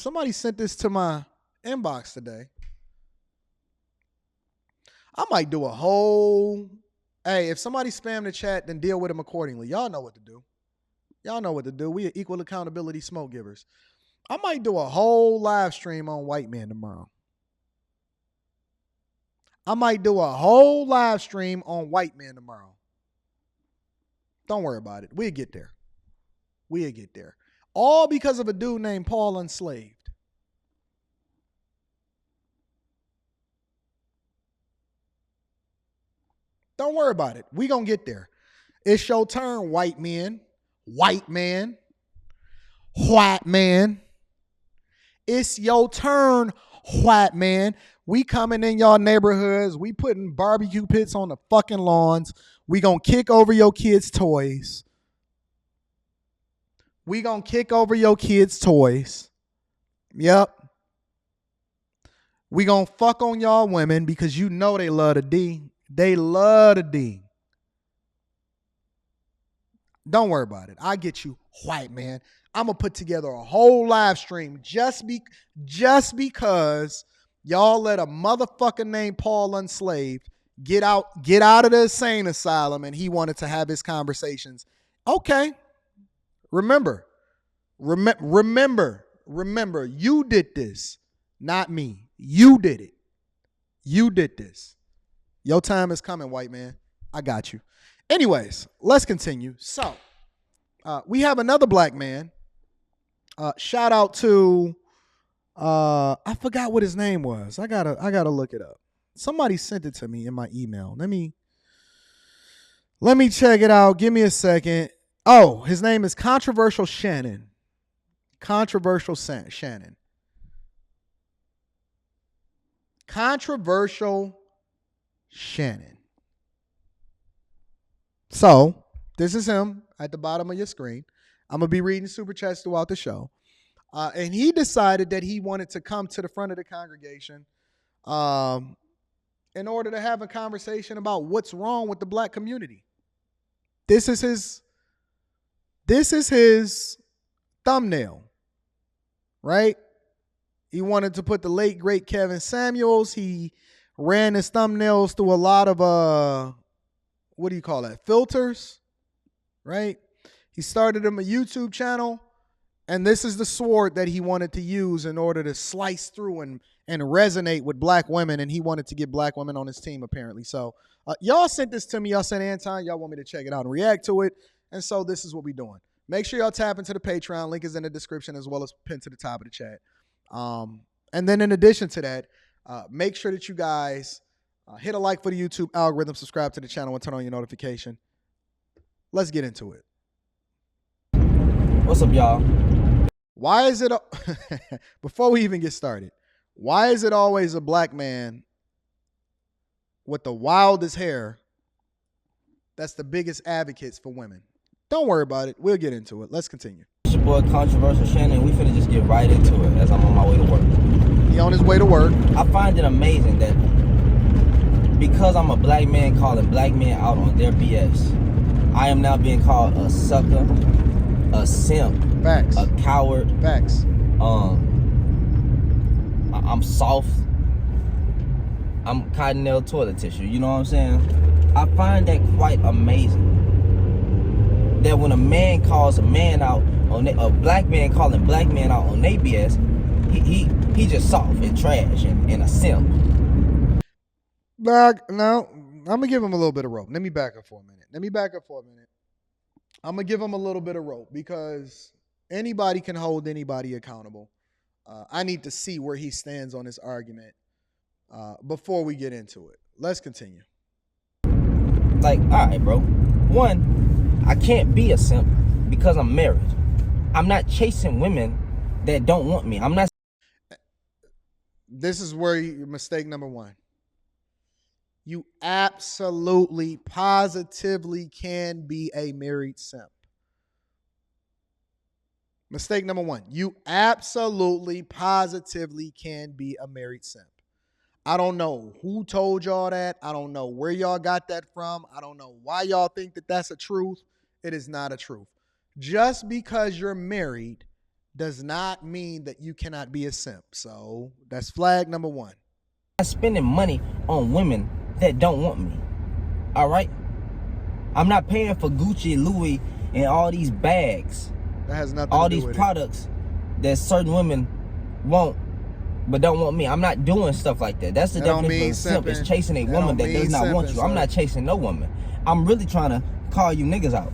Somebody sent this to my inbox today. I might do a whole, hey, if somebody spam the chat, then deal with them accordingly. Y'all know what to do. Y'all know what to do. We are equal accountability smoke givers. I might do a whole live stream on white men tomorrow. I might do a whole live stream on white men tomorrow. Don't worry about it. We'll get there. We'll get there. All because of a dude named Paul Unslaved. Don't worry about it. We gonna get there. It's your turn, white men. White man. White man. It's your turn, white man. We coming in y'all neighborhoods. We putting barbecue pits on the fucking lawns. We gonna kick over your kids' toys. We gonna kick over your kids' toys. Yep. We gonna fuck on y'all women because you know they love the D. They love the D. Don't worry about it. I get you, white man. I'm gonna put together a whole live stream just because y'all let a motherfucker named Paul Unslaved get out of the insane asylum and he wanted to have his conversations. Okay. Remember, you did this, not me. You did it. You did this. Your time is coming, white man. I got you. Anyways, let's continue. So, we have another black man. Shout out to, I forgot what his name was. I gotta look it up. Somebody sent it to me in my email. Let me check it out. Give me a second. Oh, his name is Controversial Shannon. Controversial Shannon. Controversial Shannon. So, this is him at the bottom of your screen. I'm going to be reading super chats throughout the show. And he decided that he wanted to come to the front of the congregation in order to have a conversation about what's wrong with the black community. This is his thumbnail, right? He wanted to put the late, great Kevin Samuels. He ran his thumbnails through a lot of, what do you call that? Filters, right? He started him a YouTube channel, and this is the sword that he wanted to use in order to slice through and resonate with black women, and he wanted to get black women on his team, apparently. So y'all sent this to me. Y'all sent Anton. Y'all want me to check it out and react to it, and so this is what we're doing. Make sure y'all tap into the Patreon. Link is in the description as well as pinned to the top of the chat. And then in addition to that, make sure that you guys hit a like for the YouTube algorithm, subscribe to the channel, and turn on your notification. Let's get into it. What's up, y'all? Why is it, before we even get started, why is it always a black man with the wildest hair that's the biggest advocates for women? Don't worry about it. We'll get into it. Let's continue. It's your boy, Controversial Shannon. We finna just get right into it as I'm on my way to work. He on his way to work. I find it amazing that because I'm a black man calling black men out on their BS, I am now being called a sucker, a simp, Facts. a coward. Facts. I'm soft. I'm cotton nail toilet tissue. You know what I'm saying? I find that quite amazing. That when a man calls a man out on a black man calling black man out on their BS, he just soft and trash and a simp. No, I'm gonna give him a little bit of rope. Let me back up for a minute. I'm gonna give him a little bit of rope because anybody can hold anybody accountable. I need to see where he stands on this argument before we get into it. Let's continue. Like, all right, bro. One, I can't be a simp because I'm married. I'm not chasing women that don't want me. I'm not. This is where mistake number one. You absolutely, positively can be a married simp. Mistake number one. You absolutely, positively can be a married simp. I don't know who told y'all that. I don't know where y'all got that from. I don't know why y'all think that that's a truth. It is not a truth. Just because you're married does not mean that you cannot be a simp. So that's flag number one. I'm spending money on women that don't want me. All right? I'm not paying for Gucci, Louis, and all these bags. That has nothing all to do these with products that certain women want but don't want me. I'm not doing stuff like that. That's the definition of simp. It's chasing a woman that does not want you. I'm not chasing no woman. I'm really trying to call you niggas out.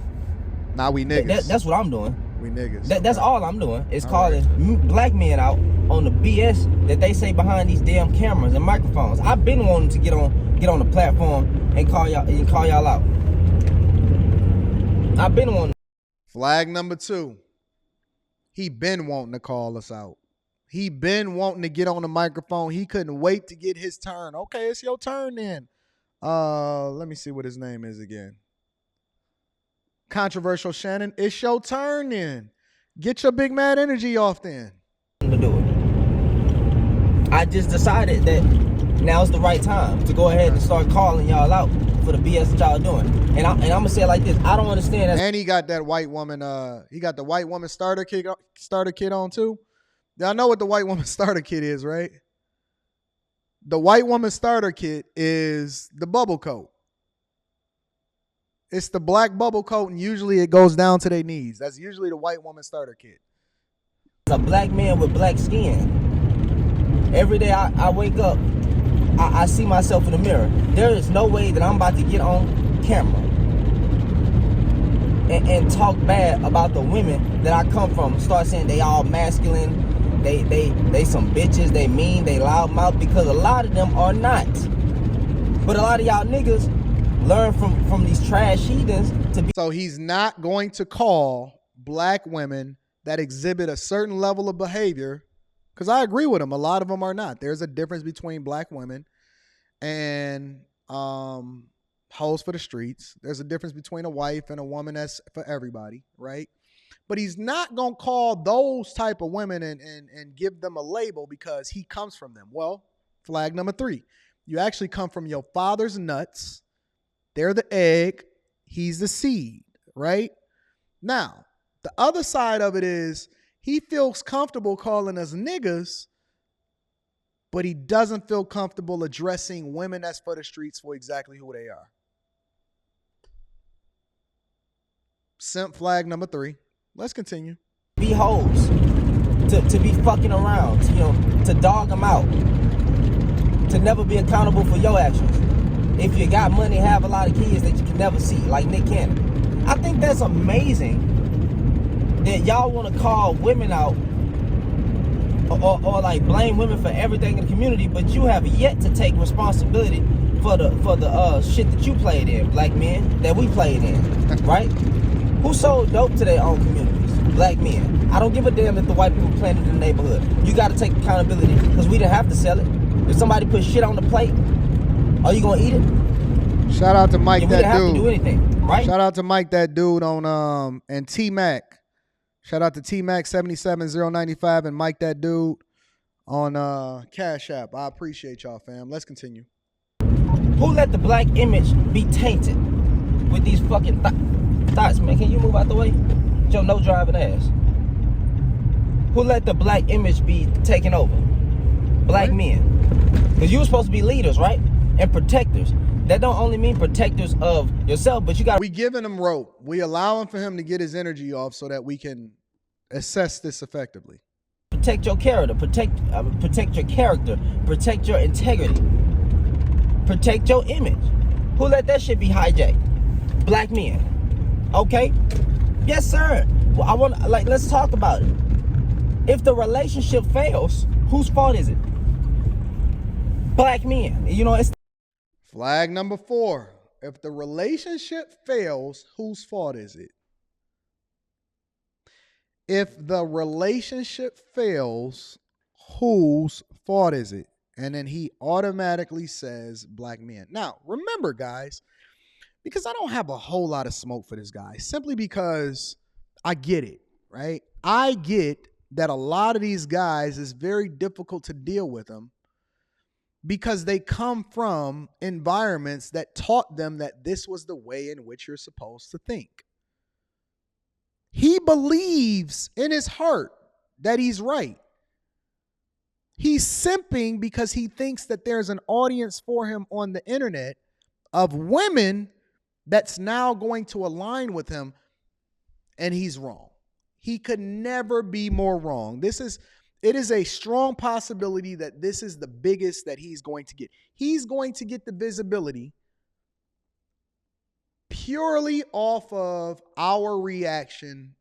Nah, we niggas. That's what I'm doing. We niggas. That's all I'm doing is calling black men out on the BS that they say behind these damn cameras and microphones. I've been wanting to get on the platform and call y'all out. I've been wanting. Flag number two. He been wanting to call us out. He been wanting to get on the microphone. He couldn't wait to get his turn. Okay, it's your turn then. Let me see what his name is again. Controversial Shannon. It's your turn then. Get your big mad energy off then. To do it. I just decided that now's the right time to go ahead and start calling y'all out for the BS that y'all doing. And I'm gonna say it like this. I don't understand that. And he got that white woman, he got the white woman starter kit on too. Y'all know what the white woman starter kit is, right? The white woman starter kit is the bubble coat. It's the black bubble coat, and usually it goes down to their knees. That's usually the white woman starter kit. A black man with black skin. Every day I wake up, I see myself in the mirror. There is no way that I'm about to get on camera and talk bad about the women that I come from. Start saying they all masculine. They some bitches, they mean, they loudmouth, because a lot of them are not. But a lot of y'all niggas learn from these trash heathens to be. So he's not going to call black women that exhibit a certain level of behavior, because I agree with him. A lot of them are not. There's a difference between black women and hoes for the streets. There's a difference between a wife and a woman that's for everybody, right? But he's not going to call those type of women and give them a label because he comes from them. Well, flag number three. You actually come from your father's nuts. They're the egg. He's the seed, right? Now, the other side of it is he feels comfortable calling us niggas, but he doesn't feel comfortable addressing women that's for the streets for exactly who they are. Simp flag number three. Let's continue. Be hoes, to be fucking around, to dog them out, to never be accountable for your actions. If you got money, have a lot of kids that you can never see, like Nick Cannon. I think that's amazing that y'all want to call women out or like blame women for everything in the community, but you have yet to take responsibility for the shit that you played in, black men, that we played in, right? Who sold dope to their own communities? Black men. I don't give a damn if the white people planted in the neighborhood. You got to take accountability because we didn't have to sell it. If somebody put shit on the plate, are you gonna eat it? Shout out to Mike, that dude. We didn't have to do anything, right? Shout out to Mike, that dude on and T Mac. Shout out to T Mac 77095 and Mike, that dude on Cash App. I appreciate y'all, fam. Let's continue. Who let the black image be tainted with these fucking thoughts, man? Can you move out the way? Your no driving ass. Who let the black image be taken over? Black men. Because you were supposed to be leaders, right? And protectors. That don't only mean protectors of yourself, but you got. We giving him rope. We allowing for him to get his energy off so that we can assess this effectively. Protect your character. Protect your character. Protect your integrity. Protect your image. Who let that shit be hijacked? Black men. Okay? Yes, sir. Well, let's talk about it. If the relationship fails, whose fault is it? Black men. It's flag number 4. If the relationship fails, whose fault is it? If the relationship fails, whose fault is it? And then he automatically says black men. Now, remember, guys, because I don't have a whole lot of smoke for this guy, simply because I get it, right? I get that a lot of these guys is very difficult to deal with them because they come from environments that taught them that this was the way in which you're supposed to think. He believes in his heart that he's right. He's simping because he thinks that there's an audience for him on the internet of women that's now going to align with him, and he's wrong. He could never be more wrong. It is a strong possibility that this is the biggest that he's going to get. He's going to get the visibility purely off of our reaction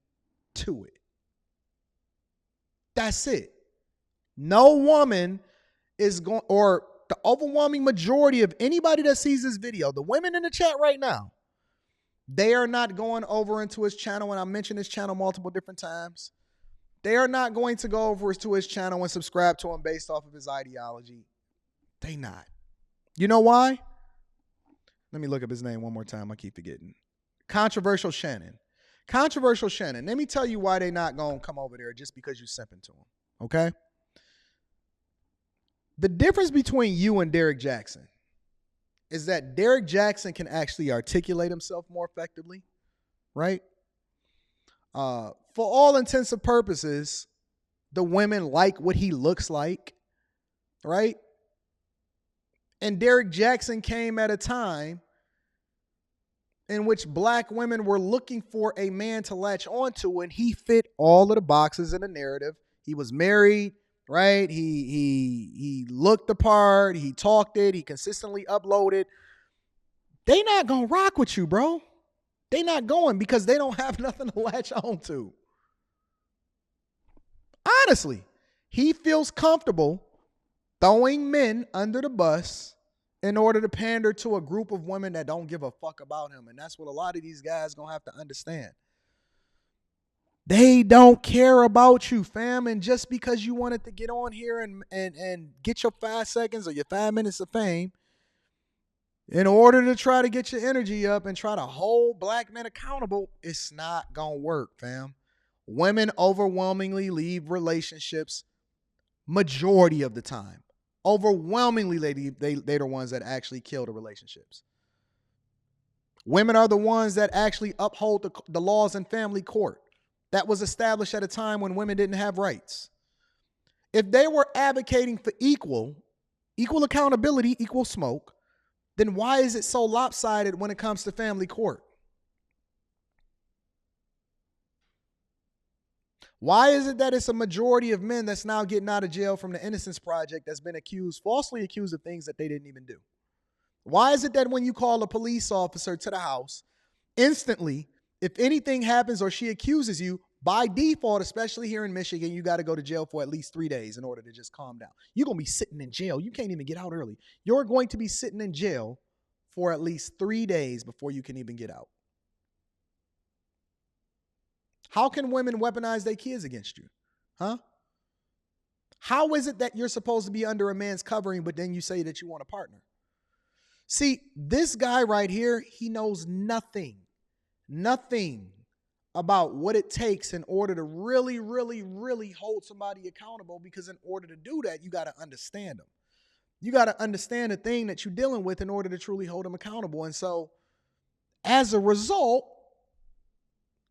to it. That's it. No woman is going, or the overwhelming majority of anybody that sees this video, the women in the chat right now, they are not going over into his channel, and I mentioned his channel multiple different times. They are not going to go over to his channel and subscribe to him based off of his ideology. They not. You know why? Let me look up his name one more time. I keep forgetting. Controversial Shannon. Controversial Shannon. Let me tell you why they not going to come over there just because you simping to him. Okay? The difference between you and Derrick Jaxn is that Derrick Jaxn can actually articulate himself more effectively, right? For all intents and purposes, the women like what he looks like, right? And Derrick Jaxn came at a time in which black women were looking for a man to latch onto, and he fit all of the boxes in the narrative. He was married, right? He looked the part, he talked it, he consistently uploaded. They not gonna rock with you, bro. They not going because they don't have nothing to latch on to. Honestly, he feels comfortable throwing men under the bus in order to pander to a group of women that don't give a fuck about him. And that's what a lot of these guys gonna have to understand. They don't care about you, fam. And just because you wanted to get on here and get your 5 seconds or your 5 minutes of fame, in order to try to get your energy up and try to hold black men accountable, it's not gonna work, fam. Women overwhelmingly leave relationships majority of the time. Overwhelmingly, they're the ones that actually kill the relationships. Women are the ones that actually uphold the laws in family court that was established at a time when women didn't have rights. If they were advocating for equal accountability, equal smoke, then why is it so lopsided when it comes to family court? Why is it that it's a majority of men that's now getting out of jail from the Innocence Project that's been falsely accused of things that they didn't even do? Why is it that when you call a police officer to the house, instantly, if anything happens or she accuses you, by default, especially here in Michigan, you got to go to jail for at least 3 days in order to just calm down. You're going to be sitting in jail. You can't even get out early. You're going to be sitting in jail for at least 3 days before you can even get out. How can women weaponize their kids against you? Huh? How is it that you're supposed to be under a man's covering, but then you say that you want a partner? See, this guy right here, he knows nothing about what it takes in order to really, really, really hold somebody accountable, because in order to do that, you got to understand them. You got to understand the thing that you're dealing with in order to truly hold them accountable. And so as a result,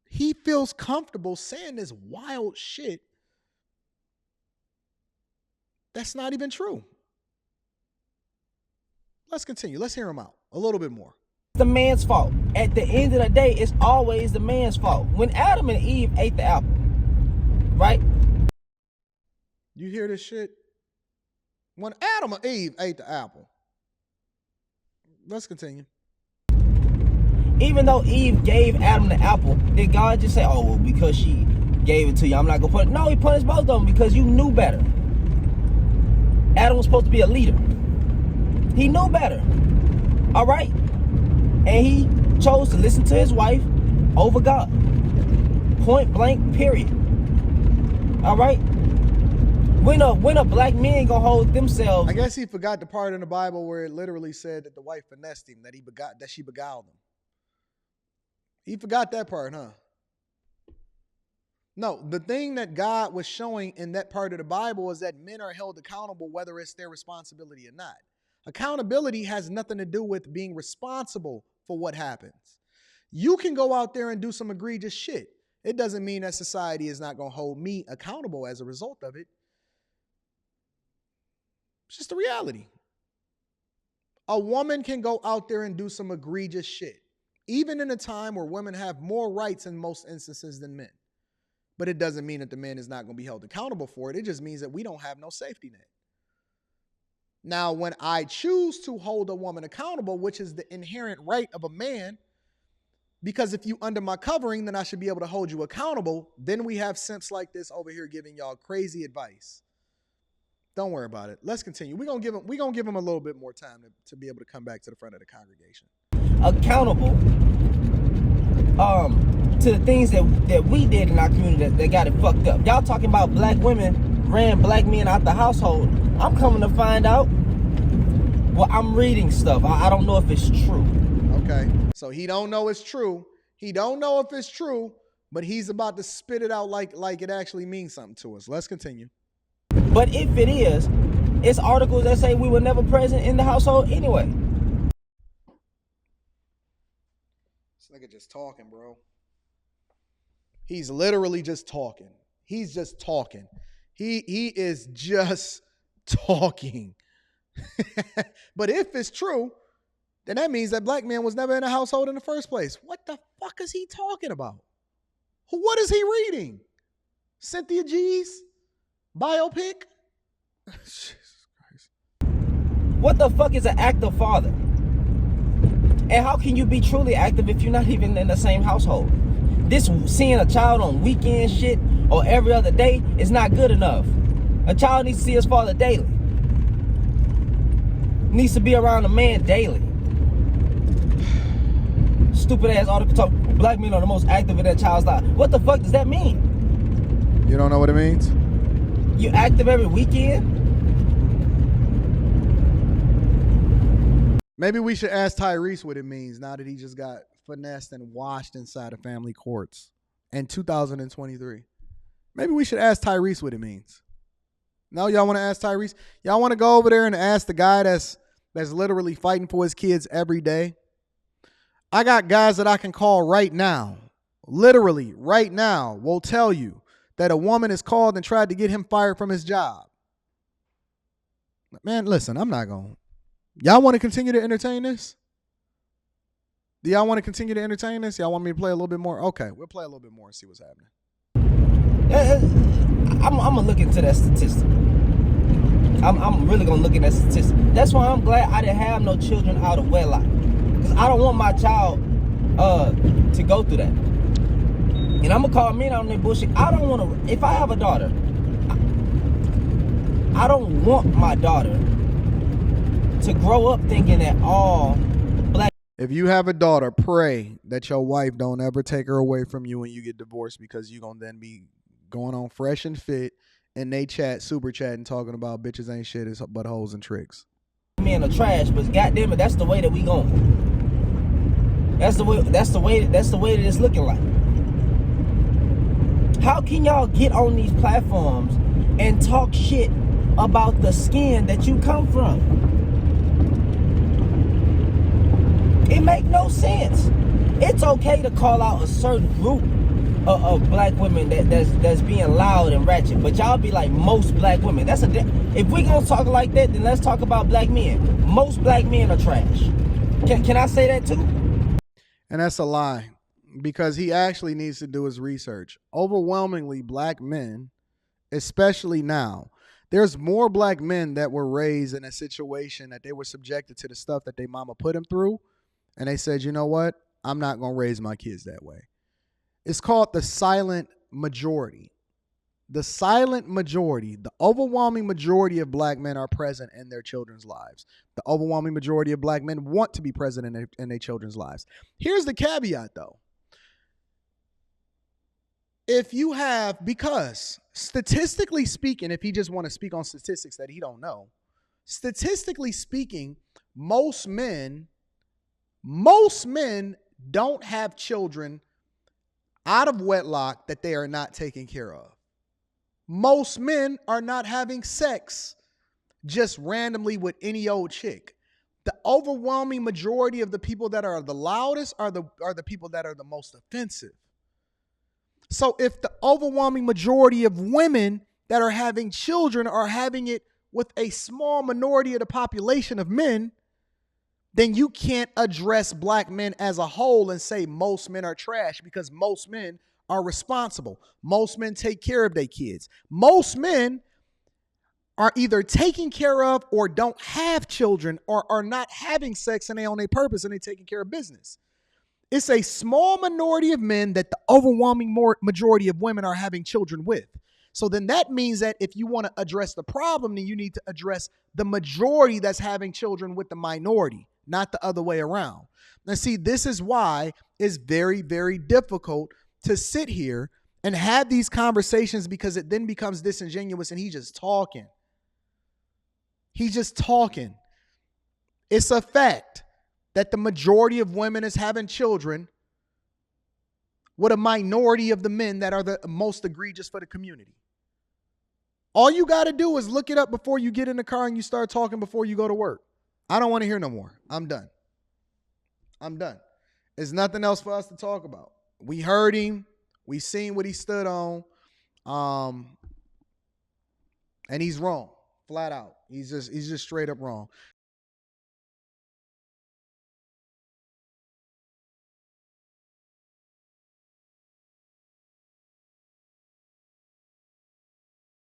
he feels comfortable saying this wild shit that's not even true. Let's continue. Let's hear him out a little bit more. The man's fault. At the end of the day, it's always the man's fault. When Adam and Eve ate the apple, right? You hear this shit? When Adam and Eve ate the apple. Let's continue. Even though Eve gave Adam the apple, did God just say, oh, well, because she gave it to you, I'm not going to punish? No, he punished both of them because you knew better. Adam was supposed to be a leader. He knew better. All right? And he chose to listen to his wife over God. Point blank, period. All right? When a black man gonna hold themselves... I guess he forgot the part in the Bible where it literally said that the wife finessed him, that she beguiled him. He forgot that part, huh? No, the thing that God was showing in that part of the Bible is that men are held accountable whether it's their responsibility or not. Accountability has nothing to do with being responsible for what happens. You can go out there and do some egregious shit. It doesn't mean that society is not going to hold me accountable as a result of it. It's just the reality. A woman can go out there and do some egregious shit, even in a time where women have more rights in most instances than men. But it doesn't mean that the man is not going to be held accountable for it. It just means that we don't have no safety net. Now, when I choose to hold a woman accountable, which is the inherent right of a man, because if you under my covering, then I should be able to hold you accountable. Then we have simps like this over here giving y'all crazy advice. Don't worry about it. Let's continue. We're gonna give him a little bit more time to be able to come back to the front of the congregation. Accountable to the things that we did in our community that got it fucked up. Y'all talking about black women ran black men out the household. I'm coming to find out. Well, I'm reading stuff. I don't know if it's true. Okay. So he don't know it's true. He don't know if it's true, but he's about to spit it out like it actually means something to us. Let's continue. But if it is, it's articles that say we were never present in the household anyway. This nigga just talking, bro. He's literally just talking. He's just talking. He is just talking. But if it's true, then that means that black man was never in a household in the first place. What the fuck is he talking about? What is he reading? Cynthia G's biopic? Jesus Christ. What the fuck is an active father? And how can you be truly active if you're not even in the same household? This seeing a child on weekend shit or every other day is not good enough. A child needs to see his father daily. Needs to be around a man daily. Stupid ass article talk, black men are the most active in that child's life. What the fuck does that mean? You don't know what it means? You active every weekend? Maybe we should ask Tyrese what it means now that he just got finessed and washed inside of family courts in 2023. Maybe we should ask Tyrese what it means. No, y'all want to ask Tyrese? Y'all want to go over there and ask the guy that's literally fighting for his kids every day? I got guys that I can call right now, literally right now, will tell you that a woman is called and tried to get him fired from his job. Man, listen, I'm not going. Y'all want to continue to entertain this? Do y'all want to continue to entertain this? Y'all want me to play a little bit more? Okay, we'll play a little bit more and see what's happening. I'm going to look into that statistic. I'm really going to look at that statistic. That's why I'm glad I didn't have no children out of wedlock. Because I don't want my child to go through that. And I'm going to call men on that bullshit. I don't want to, if I have a daughter, I don't want my daughter to grow up thinking that all black. If you have a daughter, pray that your wife don't ever take her away from you when you get divorced, because you're going to then be going on Fresh and Fit and they chat, super chatting, talking about bitches ain't shit but hoes and tricks. Men are trash, but goddamn it, that's the way that we going. That's the way that it's looking like. How can y'all get on these platforms and talk shit about the skin that you come from? It make no sense. It's okay to call out a certain group of black women that's being loud and ratchet, but y'all be like most black women. If we gonna talk like that, then let's talk about black men. Most black men are trash. Can I say that too? And that's a lie, because he actually needs to do his research. Overwhelmingly, black men, especially now, there's more black men that were raised in a situation that they were subjected to the stuff that their mama put them through, and they said, you know what? I'm not gonna raise my kids that way. It's called the silent majority. The silent majority, the overwhelming majority of black men are present in their children's lives. The overwhelming majority of black men want to be present in their children's lives. Here's the caveat, though. If you have, because statistically speaking, if he just want to speak on statistics that he don't know, statistically speaking, most men don't have children out of wedlock that they are not taking care of. Most men are not having sex just randomly with any old chick. The overwhelming majority of the people that are the loudest are the people that are the most offensive. So if the overwhelming majority of women that are having children are having it with a small minority of the population of men, then you can't address black men as a whole and say most men are trash, because most men are responsible. Most men take care of their kids. Most men are either taking care of or don't have children or are not having sex and they on their purpose and they taking care of business. It's a small minority of men that the overwhelming majority of women are having children with. So then that means that if you want to address the problem, then you need to address the majority that's having children with the minority, not the other way around. Now, see, this is why it's very, very difficult to sit here and have these conversations, because it then becomes disingenuous and he's just talking. He's just talking. It's a fact that the majority of women is having children with a minority of the men that are the most egregious for the community. All you got to do is look it up before you get in the car and you start talking before you go to work. I don't want to hear no more. I'm done. There's nothing else for us to talk about. We heard him. We seen what he stood on. And he's wrong, flat out. He's just straight up wrong.